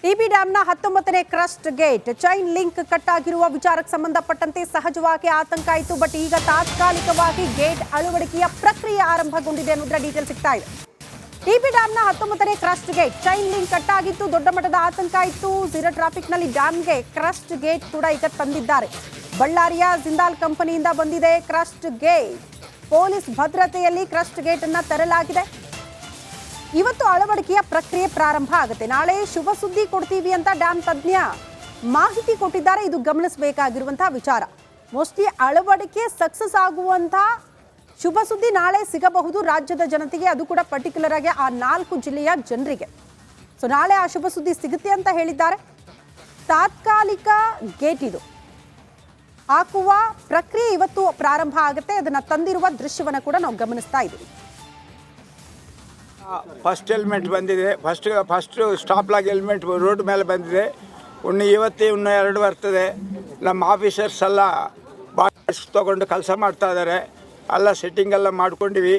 TB ಡ್ಯಾಂನ 19ನೇ crest gate chain link cut ಆಗಿರುವ ವಿಚಾರಕ್ಕೆ ಸಂಬಂಧಪಟ್ಟಂತೆ ಸಹಜವಾಗಿ ಆತಂಕ ಇತ್ತು. ಬಟ್ ಈಗ ತಾತ್ಕಾಲಿಕವಾಗಿ ಗೇಟ್ ಅಳವಡಿಕೆಯ ಪ್ರಕ್ರಿಯೆ ಆರಂಭಗೊಂಡಿದೆ ಅನ್ನೋದರ ಡೀಟೇಲ್ ಸಿಗ್ತಾ ಇದೆ. ಟಿಬಿ ಡ್ಯಾಂನ 19ನೇ crest gate chain link cut ಆಗಿತ್ತು. ದೊಡ್ಡ ಮಟ್ಟದ ಆತಂಕ ಇತ್ತು. ಝೀರೋ ಟ್ರಾಫಿಕ್ ನಲ್ಲಿ ಡ್ಯಾಂಗೆ ಕ್ರಸ್ಟ್ ಗೇಟ್ ಕೂಡ ಈಗ ತಂದಿದ್ದಾರೆ. ಬಳ್ಳಾರಿಯ ಜಿಂದಾಲ್ ಕಂಪನಿಯಿಂದ ಬಂದಿದೆ ಕ್ರಸ್ಟ್ ಗೇಟ್. ಪೊಲೀಸ್ ಭದ್ರತೆಯಲ್ಲಿ ಕ್ರಸ್ಟ್ ಗೇಟ್ ಅನ್ನು ತರಲಾಗಿದೆ. ಇವತ್ತು ಅಳವಡಿಕೆಯ ಪ್ರಕ್ರಿಯೆ ಪ್ರಾರಂಭ ಆಗುತ್ತೆ. ನಾಳೆ ಶುಭ ಸುದ್ದಿ ಕೊಡ್ತೀವಿ ಅಂತ ಡ್ಯಾಮ್ ತಜ್ಞ ಮಾಹಿತಿ ಕೊಟ್ಟಿದ್ದಾರೆ. ಇದು ಗಮನಿಸಬೇಕಾಗಿರುವಂತಹ ವಿಚಾರ. ಮೋಸ್ಟ್ಲಿ ಅಳವಡಿಕೆ ಸಕ್ಸಸ್ ಆಗುವಂತಹ ಶುಭ ಸುದ್ದಿ ನಾಳೆ ಸಿಗಬಹುದು ರಾಜ್ಯದ ಜನತೆಗೆ, ಅದು ಕೂಡ ಪರ್ಟಿಕ್ಯುಲರ್ ಆಗಿ ಆ 4 ಜಿಲ್ಲೆಯ ಜನರಿಗೆ. ಸೊ ನಾಳೆ ಆ ಶುಭ ಸುದ್ದಿ ಸಿಗುತ್ತೆ ಅಂತ ಹೇಳಿದ್ದಾರೆ. ತಾತ್ಕಾಲಿಕ ಗೇಟ್ ಇದು ಹಾಕುವ ಪ್ರಕ್ರಿಯೆ ಇವತ್ತು ಪ್ರಾರಂಭ ಆಗುತ್ತೆ. ಅದನ್ನ ತಂದಿರುವ ದೃಶ್ಯವನ್ನು ಕೂಡ ನಾವು ಗಮನಿಸ್ತಾ ಇದ್ದೀವಿ. ಫಸ್ಟ್ ಹೆಲ್ಮೆಟ್ ಬಂದಿದೆ. First stop log helmet road ಮೇಲೆ ಬಂದಿದೆ. ಇನ್ನೂ 2 ಬರ್ತದೆ. ನಮ್ಮ ಆಫೀಸರ್ಸ್ ಎಲ್ಲ ಬಾಕ್ಸ್ ತೊಗೊಂಡು ಕೆಲಸ ಮಾಡ್ತಾ ಇದ್ದಾರೆ. ಎಲ್ಲ ಸೆಟ್ಟಿಂಗ್ ಎಲ್ಲ ಮಾಡ್ಕೊಂಡಿವಿ.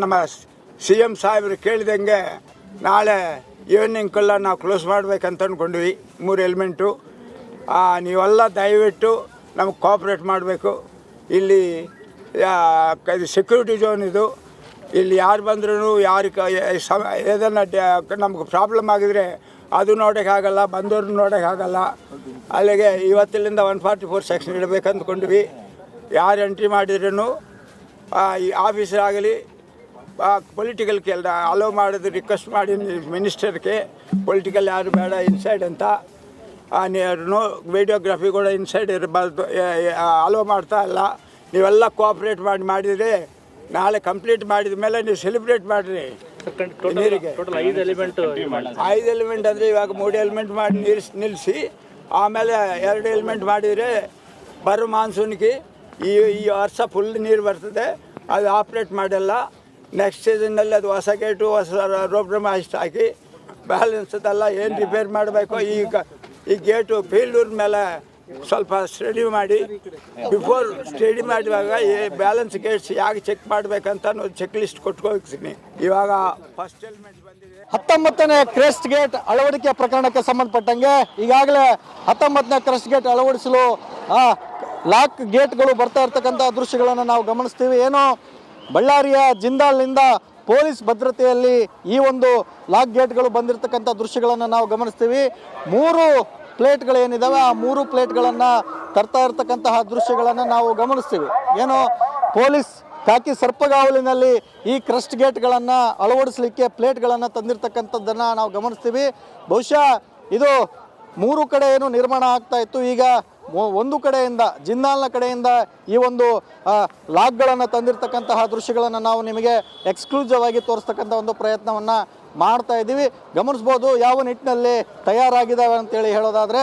ನಮ್ಮ CM ಸಾಹೇಬರು ಕೇಳಿದಂಗೆ ನಾಳೆ ಈವ್ನಿಂಗೆಲ್ಲ ನಾವು ಕ್ಲೋಸ್ ಮಾಡಬೇಕಂತ ಅಂದ್ಕೊಂಡ್ವಿ. 3 ಹೆಲ್ಮೆಂಟು. ನೀವೆಲ್ಲ ದಯವಿಟ್ಟು ನಮಗೆ ಕೋಆಪ್ರೇಟ್ ಮಾಡಬೇಕು. ಇಲ್ಲಿ ಸೆಕ್ಯೂರಿಟಿ ಝೋನ್ ಇದು. ಇಲ್ಲಿ ಯಾರು ಬಂದ್ರೂ ಏದನ್ನ ನಮ್ಗೆ ಪ್ರಾಬ್ಲಮ್ ಆಗಿದ್ರೆ ಅದು ನೋಡೋಕ್ಕಾಗಲ್ಲ, ಬಂದವ್ರನ್ನ ನೋಡೋಕ್ಕಾಗಲ್ಲ. ಅಲ್ಲಿಗೆ ಇವತ್ತಿನಿಂದ 144 ಸೆಕ್ಷನ್ ಇಡಬೇಕು ಅಂದ್ಕೊಂಡ್ವಿ. ಯಾರು ಎಂಟ್ರಿ ಮಾಡಿದ್ರೂ ಈ ಆಫೀಸರ್ ಆಗಲಿ ಪೊಲಿಟಿಕಲ್ ಅಲೋ ಮಾಡೋದು ರಿಕ್ವೆಸ್ಟ್ ಮಾಡಿ ಮಿನಿಸ್ಟರ್ಗೆ, ಪೊಲಿಟಿಕಲ್ ಯಾರು ಬೇಡ ಇನ್ಸೈಡ್ ಅಂತ. ವಿಡಿಯೋಗ್ರಫಿ ಕೂಡ ಇನ್ಸೈಡ್ ಇರಬಾರ್ದು, ಅಲೋ ಮಾಡ್ತಾ ಇಲ್ಲ. ನೀವೆಲ್ಲ ಕೋಆಪ್ರೇಟ್ ಮಾಡಿದರೆ ನಾಳೆ ಕಂಪ್ಲೀಟ್ ಮಾಡಿದ ಮೇಲೆ ನೀವು ಸೆಲೆಬ್ರೇಟ್ ಮಾಡಿರಿ. ನೀರಿಗೆ 5 ಎಲಿಮೆಂಟ್ ಅಂದರೆ ಇವಾಗ 3 ಎಲಿಮೆಂಟ್ ಮಾಡಿ ನಿಲ್ಲಿಸಿ ಆಮೇಲೆ 2 ಎಲಿಮೆಂಟ್ ಮಾಡಿದರೆ ಬರೋ ಮಾನ್ಸೂನ್ಗೆ ಈ ವರ್ಷ ಫುಲ್ ನೀರು ಬರ್ತದೆ. ಅದು ಆಪ್ರೇಟ್ ಮಾಡಲ್ಲ. ನೆಕ್ಸ್ಟ್ ಸೀಸನ್ನಲ್ಲಿ ಅದು ಹೊಸ ಗೇಟು ಹೊಸ ರೋಬ್ರಮ ಅಷ್ಟು ಹಾಕಿ ಬ್ಯಾಲೆನ್ಸ್ ಅದೆಲ್ಲ ಏನು ರಿಪೇರ್ ಮಾಡಬೇಕು. ಈ ಗೇಟು ಫೀಲ್ಡೂರ್ ಮೇಲೆ ಸ್ವಲ್ಪ ಸ್ಟಡಿ ಮಾಡಿ, ಬಿಫೋರ್ ಸ್ಟಡಿ ಮಾಡುವಾಗ ಬ್ಯಾಲೆನ್ಸ್ ಗೇಟ್ಸ್ ಯಾಕೆ ಚೆಕ್ ಮಾಡಬೇಕಂತ ಚೆಕ್ ಲಿಸ್ಟ್ ಕೊಟ್ಕೋಗ್ತೀನಿ. ಇವಾಗ ಫಸ್ಟ್ ಹೆಲ್ಮೆಟ್ ಬಂದಿದೆ. 19ನೇ ಕ್ರಸ್ಟ್ ಗೇಟ್ ಅಳವಡಿಕೆ ಪ್ರಕರಣಕ್ಕೆ ಸಂಬಂಧಪಟ್ಟಂಗೆ ಈಗಾಗಲೇ 19ನೇ ಕ್ರಸ್ಟ್ ಗೇಟ್ ಅಳವಡಿಸಲು ಲಾಕ್ ಗೇಟ್ಗಳು ಬರ್ತಾ ಇರ್ತಕ್ಕಂಥ ದೃಶ್ಯಗಳನ್ನು ನಾವು ಗಮನಿಸ್ತೀವಿ. ಏನು ಬಳ್ಳಾರಿಯ ಜಿಂದಾಲ್ನಿಂದ ಪೊಲೀಸ್ ಭದ್ರತೆಯಲ್ಲಿ ಈ ಒಂದು ಲಾಕ್ ಗೇಟ್ಗಳು ಬಂದಿರತಕ್ಕಂಥ ದೃಶ್ಯಗಳನ್ನು ನಾವು ಗಮನಿಸ್ತೀವಿ. 3 ಪ್ಲೇಟ್ಗಳು ಏನಿದಾವೆ ಆ 3 ಪ್ಲೇಟ್ಗಳನ್ನು ತರ್ತಾ ಇರ್ತಕ್ಕಂತಹ ದೃಶ್ಯಗಳನ್ನು ನಾವು ಗಮನಿಸ್ತೀವಿ. ಏನು ಪೊಲೀಸ್ ಖಾಕಿ ಸರ್ಪಗಾವಲಿನಲ್ಲಿ ಈ ಕ್ರಸ್ಟ್ ಗೇಟ್ಗಳನ್ನು ಅಳವಡಿಸಲಿಕ್ಕೆ ಪ್ಲೇಟ್ಗಳನ್ನು ತಂದಿರತಕ್ಕಂಥದ್ದನ್ನು ನಾವು ಗಮನಿಸ್ತೀವಿ. ಬಹುಶಃ ಇದು 3 ಕಡೆ ಏನು ನಿರ್ಮಾಣ ಆಗ್ತಾ ಇತ್ತು, ಈಗ ಒಂದು ಕಡೆಯಿಂದ ಜಿಂದಾಲ್ನ ಕಡೆಯಿಂದ ಈ ಒಂದು ಲಾಕ್ಗಳನ್ನು ತಂದಿರತಕ್ಕಂತಹ ದೃಶ್ಯಗಳನ್ನು ನಾವು ನಿಮಗೆ ಎಕ್ಸ್ಕ್ಲೂಸಿವ್ ಆಗಿ ತೋರಿಸ್ತಕ್ಕಂಥ ಒಂದು ಪ್ರಯತ್ನವನ್ನು ಮಾಡ್ತಾ ಇದ್ದೀವಿ. ಗಮನಿಸ್ಬೋದು ಯಾವ ನಿಟ್ಟಿನಲ್ಲಿ ತಯಾರಾಗಿದ್ದಾವೆ ಅಂತೇಳಿ ಹೇಳೋದಾದರೆ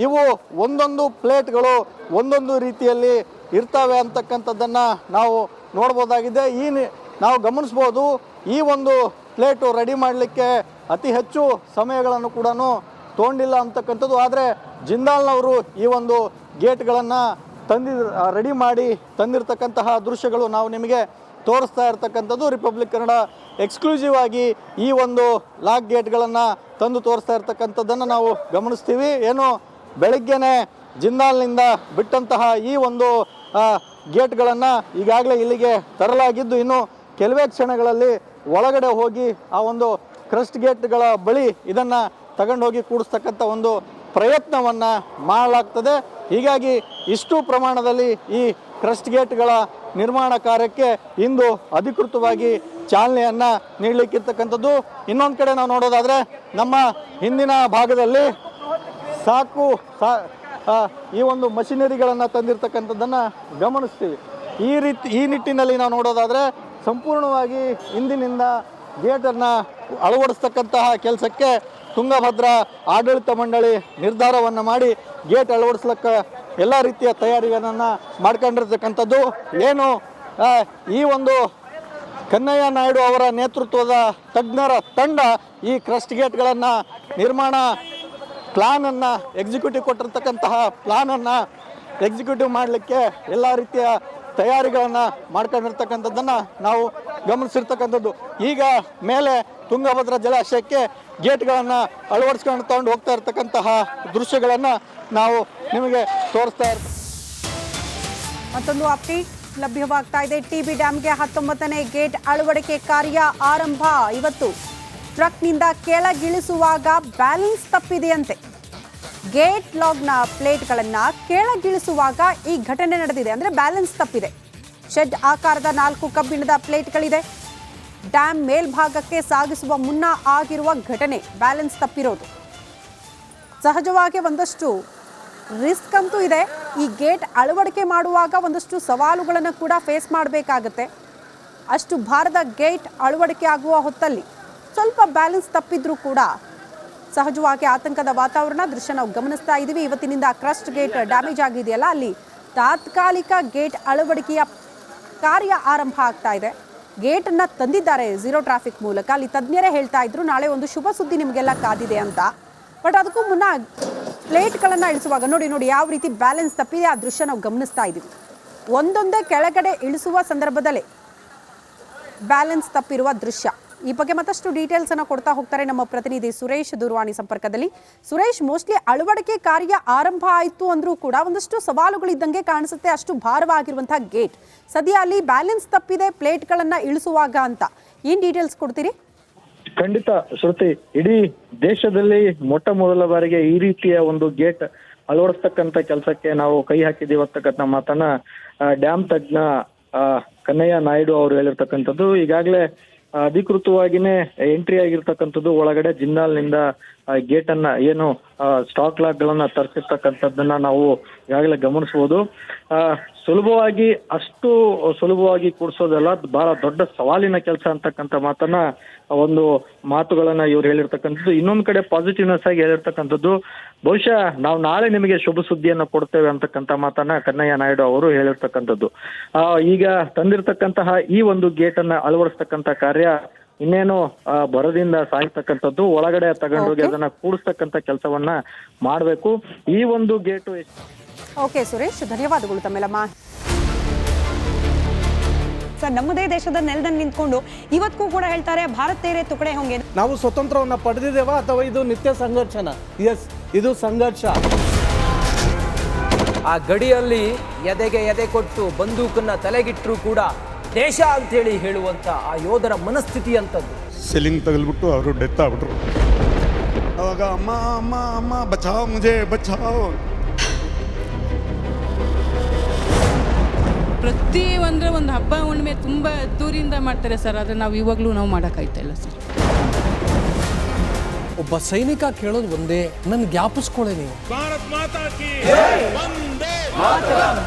ಇವು ಒಂದೊಂದು ಪ್ಲೇಟ್ಗಳು ಒಂದೊಂದು ರೀತಿಯಲ್ಲಿ ಇರ್ತವೆ ಅಂತಕ್ಕಂಥದ್ದನ್ನು ನಾವು ನೋಡ್ಬೋದಾಗಿದೆ. ನಾವು ಗಮನಿಸ್ಬೋದು ಈ ಒಂದು ಪ್ಲೇಟು ರೆಡಿ ಮಾಡಲಿಕ್ಕೆ ಅತಿ ಹೆಚ್ಚು ಸಮಯಗಳನ್ನು ಕೂಡ ತೊಗೊಂಡಿಲ್ಲ ಅಂತಕ್ಕಂಥದ್ದು. ಆದರೆ ಜಿಂದಾಲ್ನವರು ಈ ಒಂದು ಗೇಟ್ಗಳನ್ನು ರೆಡಿ ಮಾಡಿ ತಂದಿರತಕ್ಕಂತಹ ದೃಶ್ಯಗಳು ನಾವು ನಿಮಗೆ ತೋರಿಸ್ತಾ ಇರ್ತಕ್ಕಂಥದ್ದು. ರಿಪಬ್ಲಿಕ್ ಕನ್ನಡ ಎಕ್ಸ್ಕ್ಲೂಸಿವ್ ಆಗಿ ಈ ಒಂದು ಲಾಕ್ ಗೇಟ್ಗಳನ್ನು ತಂದು ತೋರಿಸ್ತಾ ಇರ್ತಕ್ಕಂಥದ್ದನ್ನು ನಾವು ಗಮನಿಸ್ತೀವಿ. ಏನು ಬೆಳಗ್ಗೆನೇ ಜಿಂದಾಲ್ನಿಂದ ಬಿಟ್ಟಂತಹ ಈ ಒಂದು ಗೇಟ್ಗಳನ್ನು ಈಗಾಗಲೇ ಇಲ್ಲಿಗೆ ತರಲಾಗಿದ್ದು ಇನ್ನು ಕೆಲವೇ ಕ್ಷಣಗಳಲ್ಲಿ ಒಳಗಡೆ ಹೋಗಿ ಆ ಒಂದು ಕ್ರಸ್ಟ್ ಗೇಟ್ಗಳ ಬಳಿ ಇದನ್ನು ತಗೊಂಡೋಗಿ ಕೂಡಿಸ್ತಕ್ಕಂಥ ಒಂದು ಪ್ರಯತ್ನವನ್ನು ಮಾಡಲಾಗ್ತದೆ. ಹೀಗಾಗಿ ಇಷ್ಟು ಪ್ರಮಾಣದಲ್ಲಿ ಈ ಕ್ರಸ್ಟ್ ಗೇಟ್ಗಳ ನಿರ್ಮಾಣ ಕಾರ್ಯಕ್ಕೆ ಇಂದು ಅಧಿಕೃತವಾಗಿ ಚಾಲನೆಯನ್ನು ನೀಡಲಿಕ್ಕಿರ್ತಕ್ಕಂಥದ್ದು. ಇನ್ನೊಂದು ಕಡೆ ನಾವು ನೋಡೋದಾದರೆ ನಮ್ಮ ಹಿಂದಿನ ಭಾಗದಲ್ಲಿ ಈ ಒಂದು ಮಷಿನರಿಗಳನ್ನು ತಂದಿರತಕ್ಕಂಥದ್ದನ್ನು ಗಮನಿಸ್ತೀವಿ. ಈ ನಿಟ್ಟಿನಲ್ಲಿ ನಾವು ನೋಡೋದಾದರೆ ಸಂಪೂರ್ಣವಾಗಿ ಇಂದಿನಿಂದ ಗೇಟನ್ನು ಅಳವಡಿಸ್ತಕ್ಕಂತಹ ಕೆಲಸಕ್ಕೆ ತುಂಗಭದ್ರಾ ಆಡಳಿತ ಮಂಡಳಿ ನಿರ್ಧಾರವನ್ನು ಮಾಡಿ ಗೇಟ್ ಅಳವಡಿಸ್ಲಿಕ್ಕೆ ಎಲ್ಲ ರೀತಿಯ ತಯಾರಿಗಳನ್ನು ಮಾಡ್ಕೊಂಡಿರ್ತಕ್ಕಂಥದ್ದು. ಏನು ಈ ಒಂದು ಕನ್ನಯ್ಯ ನಾಯ್ಡು ಅವರ ನೇತೃತ್ವದ ತಜ್ಞರ ತಂಡ ಈ ಕ್ರಸ್ಟ್ ಗೇಟ್ಗಳನ್ನು ನಿರ್ಮಾಣ ಪ್ಲಾನನ್ನು ಎಕ್ಸಿಕ್ಯೂಟಿವ್ ಕೊಟ್ಟಿರ್ತಕ್ಕಂತಹ ಪ್ಲಾನನ್ನು ಎಕ್ಸಿಕ್ಯೂಟಿವ್ ಮಾಡಲಿಕ್ಕೆ ಎಲ್ಲ ರೀತಿಯ ತಯಾರಿಗಳನ್ನು ಮಾಡ್ಕೊಂಡಿರ್ತಕ್ಕಂಥದ್ದನ್ನು ನಾವು ಗಮನಿಸಿರ್ತಕ್ಕಂಥದ್ದು. ಈಗ ಮೇಲೆ ತುಂಗಭದ್ರಾ ಜಲಾಶಯಕ್ಕೆ ಗೇಟ್ಗಳನ್ನು ಅಳವಡಿಸ್ಕೊಂಡು ತಗೊಂಡು ಹೋಗ್ತಾ ಇರ್ತಕ್ಕಂತಹ ದೃಶ್ಯಗಳನ್ನು ನಾವು ನಿಮಗೆ ತೋರಿಸ್ತಾ ಇರ್ತೀವಿ. ಮತ್ತೊಂದು ಅಪ್ಡೇಟ್ ಲಭ್ಯವಾಗ್ತಾ ಇದೆ. ಟಿಬಿ ಡ್ಯಾಂಗೆ 19ನೇ ಗೇಟ್ ಅಳವಡಿಕೆ ಕಾರ್ಯ ಆರಂಭ. ಇವತ್ತು ಟ್ರಕ್ನಿಂದ ಕೆಳಗಿಳಿಸುವಾಗ ಬ್ಯಾಲೆನ್ಸ್ ತಪ್ಪಿದೆಯಂತೆ. ಗೇಟ್ ಲಾಗ್ನ ಪ್ಲೇಟ್ಗಳನ್ನು ಕೆಳಗಿಳಿಸುವಾಗ ಈ ಘಟನೆ ನಡೆದಿದೆ. ಅಂದರೆ ಬ್ಯಾಲೆನ್ಸ್ ತಪ್ಪಿದೆ. ಶೆಡ್ ಆಕಾರದ 4 ಕಬ್ಬಿಣದ ಪ್ಲೇಟ್ಗಳಿದೆ. ಡ್ಯಾಮ್ ಮೇಲ್ಭಾಗಕ್ಕೆ ಸಾಗಿಸುವ ಮುನ್ನ ಆಗಿರುವ ಘಟನೆ, ಬ್ಯಾಲೆನ್ಸ್ ತಪ್ಪಿರೋದು. ಸಹಜವಾಗಿ ಒಂದಷ್ಟು ರಿಸ್ಕ್ ಅಂತೂ ಇದೆ. ಈ ಗೇಟ್ ಅಳವಡಿಕೆ ಮಾಡುವಾಗ ಒಂದಷ್ಟು ಸವಾಲುಗಳನ್ನು ಕೂಡ ಫೇಸ್ ಮಾಡಬೇಕಾಗತ್ತೆ. ಅಷ್ಟು ಭಾರದ ಗೇಟ್ ಅಳವಡಿಕೆ ಆಗುವ ಹೊತ್ತಲ್ಲಿ ಸ್ವಲ್ಪ ಬ್ಯಾಲೆನ್ಸ್ ತಪ್ಪಿದ್ರೂ ಕೂಡ ಸಹಜವಾಗಿ ಆತಂಕದ ವಾತಾವರಣ ದೃಶ್ಯ ನಾವು ಗಮನಿಸ್ತಾ ಇದ್ದೀವಿ. ಇವತ್ತಿನಿಂದ ಕ್ರಸ್ಟ್ ಗೇಟ್ ಡ್ಯಾಮೇಜ್ ಆಗಿದೆಯಲ್ಲ, ಅಲ್ಲಿ ತಾತ್ಕಾಲಿಕ ಗೇಟ್ ಅಳವಡಿಕೆಯ ಕಾರ್ಯ ಆರಂಭ ಆಗ್ತಾ ಇದೆ. ಗೇಟನ್ನು ತಂದಿದ್ದಾರೆ ಝೀರೋ ಟ್ರಾಫಿಕ್ ಮೂಲಕ. ಅಲ್ಲಿ ತಜ್ಞರೇ ಹೇಳ್ತಾ ಇದ್ರು ನಾಳೆ ಒಂದು ಶುಭ ಸುದ್ದಿ ನಿಮಗೆಲ್ಲ ಕಾದಿದೆ ಅಂತ. ಬಟ್ ಅದಕ್ಕೂ ಮುನ್ನ ಪ್ಲೇಟ್ಗಳನ್ನು ಇಳಿಸುವಾಗ ನೋಡಿ ಯಾವ ರೀತಿ ಬ್ಯಾಲೆನ್ಸ್ ತಪ್ಪಿದೆ ಆ ದೃಶ್ಯ ನಾವು ಗಮನಿಸ್ತಾ ಇದ್ದೀವಿ. ಒಂದೊಂದೇ ಕೆಳಗಡೆ ಇಳಿಸುವ ಸಂದರ್ಭದಲ್ಲೇ ಬ್ಯಾಲೆನ್ಸ್ ತಪ್ಪಿರುವ ದೃಶ್ಯ. ಈ ಬಗ್ಗೆ ಮತ್ತಷ್ಟು ಡೀಟೇಲ್ಸ್ ಅನ್ನು ಕೊಡ್ತಾ ಹೋಗ್ತಾರೆ ನಮ್ಮ ಪ್ರತಿನಿಧಿ ಸುರೇಶ್ ದೂರವಾಣಿ ಸಂಪರ್ಕದಲ್ಲಿ. ಸುರೇಶ್, ಮೋಸ್ಟ್ಲಿ ಅಳವಡಿಕೆ ಕಾರ್ಯ ಆರಂಭ ಆಯಿತು ಅಂದ್ರೂ ಕೂಡ ಒಂದಷ್ಟು ಸವಾಲುಗಳಿದ್ದಂಗೆ ಕಾಣಿಸುತ್ತೆ. ಅಷ್ಟು ಭಾರವಾಗಿರುವಂತಹ ಗೇಟ್ ಸದ್ಯ ಅಲ್ಲಿ ಬ್ಯಾಲೆನ್ಸ್ ತಪ್ಪಿದೆ ಪ್ಲೇಟ್ಗಳನ್ನು ಇಳಿಸುವಾಗ ಅಂತ ಏನ್ ಡೀಟೇಲ್ಸ್ ಕೊಡ್ತೀರಿ? ಖಂಡಿತ ಶ್ರುತಿ, ಇಡೀ ದೇಶದಲ್ಲಿ ಮೊಟ್ಟ ಮೊದಲ ಬಾರಿಗೆ ಈ ರೀತಿಯ ಒಂದು ಗೇಟ್ ಅಳವಡಿಸ್ತಕ್ಕಂಥ ಕೆಲಸಕ್ಕೆ ನಾವು ಕೈ ಹಾಕಿದೀವಿ ಅಂತಕ್ಕಂಥ ಮಾತನ್ನ ಡ್ಯಾಮ್ ತಜ್ಞ ಕನ್ನಯ್ಯ ನಾಯ್ಡು ಅವರು ಹೇಳಿರ್ತಕ್ಕಂಥದ್ದು. ಈಗಾಗಲೇ ಅಧಿಕೃತವಾಗಿನೇ ಎಂಟ್ರಿ ಆಗಿರ್ತಕ್ಕಂಥದ್ದು. ಒಳಗಡೆ ಜಿಂದಾಲ್ನಿಂದ ಗೇಟ್ ಅನ್ನ ಏನು ಸ್ಟಾಕ್ ಲಾಕ್ ಗಳನ್ನ ತರಿಸಿರ್ತಕ್ಕಂಥದ್ದನ್ನ ನಾವು ಈಗಾಗಲೇ ಗಮನಿಸಬಹುದು. ಸುಲಭವಾಗಿ ಅಷ್ಟು ಸುಲಭವಾಗಿ ಕೂಡಿಸೋದಲ್ಲ, ಬಹಳ ದೊಡ್ಡ ಸವಾಲಿನ ಕೆಲಸ ಅಂತಕ್ಕಂಥ ಮಾತನ್ನ ಒಂದು ಮಾತುಗಳನ್ನ ಇವ್ರು ಹೇಳಿರ್ತಕ್ಕಂಥದ್ದು. ಇನ್ನೊಂದು ಕಡೆ ಪಾಸಿಟಿವ್ನೆಸ್ ಆಗಿ ಹೇಳಿರ್ತಕ್ಕಂಥದ್ದು, ಬಹುಶಃ ನಾವು ನಾಳೆ ನಿಮಗೆ ಶುಭ ಸುದ್ದಿಯನ್ನ ಕೊಡ್ತೇವೆ ಅಂತಕ್ಕಂಥ ಮಾತನ್ನ ಕನ್ನಯ್ಯ ನಾಯ್ಡು ಅವರು ಹೇಳಿರ್ತಕ್ಕಂಥದ್ದು. ಈಗ ತಂದಿರತಕ್ಕಂತಹ ಈ ಒಂದು ಗೇಟ್ ಅನ್ನ ಅಳವಡಿಸ್ತಕ್ಕಂಥ ಕಾರ್ಯ ಇನ್ನೇನು ಬರದಿಂದ ಸಾಯ್ತಕ್ಕಂಥದ್ದು. ಒಳಗಡೆ ತಗೊಂಡೋಗಿ ಅದನ್ನ ಕೂಡಿಸ್ತಕ್ಕಂಥ ಕೆಲಸವನ್ನ ಮಾಡಬೇಕು. ಈ ಒಂದು ಗೇಟು. ಓಕೆ ಸುರೇಶ್, ಧನ್ಯವಾದಗಳು ತಮ್ಮೆಲ್ಲಮ್ಮ. ಸರ್, ನಮ್ಮದೇ ದೇಶದ ನೆಲದಲ್ಲಿ ನಿಂತ್ಕೊಂಡು ಇವತ್ತಿಗೂ ಕೂಡ ಹೇಳ್ತಾರೆ ಭಾರತ್ ತೇರೆ ತುಕಡೆ ಹೋಂಗೆ. ನಾವು ಸ್ವತಂತ್ರವನ್ನ ಪಡೆದಿದ್ದೇವಾ ಅಥವಾ ಇದು ನಿತ್ಯ ಸಂಘರ್ಷನ? ಎಸ್, ಇದು ಸಂಘರ್ಷ. ಆ ಗಡಿಯಲ್ಲಿ ಎದೆಗೆ ಎದೆ ಕೊಟ್ಟು ಬಂದೂಕನ್ನ ತಲೆಗಿಟ್ಟರು ಕೂಡ ದೇಶ ಅಂತೇಳಿ ಹೇಳುವಂತ ಆ ಯೋಧರ ಮನಸ್ಥಿತಿ ಅಂತದ್ದು. ಸೆಲ್ಲಿಂಗ್ ತಗಲ್ಬಿಟ್ಟು ಅವರು ಡೆತ್ ಆಗ್ಬಿಟ್ರು. ಅವಾಗ ಅಮ್ಮ ಅಮ್ಮ ಅಮ್ಮ ಬಚಾವ್ ಮುಜೆ ಬಚಾವ್. ಪ್ರತಿ ಒಂದು ಹಬ್ಬ ಹುಣ್ಣಿಮೆ ತುಂಬ ದೂರಿಂದ ಮಾಡ್ತಾರೆ ಸರ್. ಆದರೆ ನಾವು ಇವಾಗಲೂ ನಾವು ಮಾಡೋಕ್ಕಾಗ್ತಾ ಇಲ್ಲ ಸರ್. ಒಬ್ಬ ಸೈನಿಕ ಕೇಳೋದು ಒಂದೇ, ನನ್ಗೆ ಜ್ಞಾಪಿಸ್ಕೊಳ್ಳಿ ನೀವು. ಭಾರತ್ ಮಾತಾ ಕಿ ಜೈ, ವಂದೇ ಮಾತರಂ.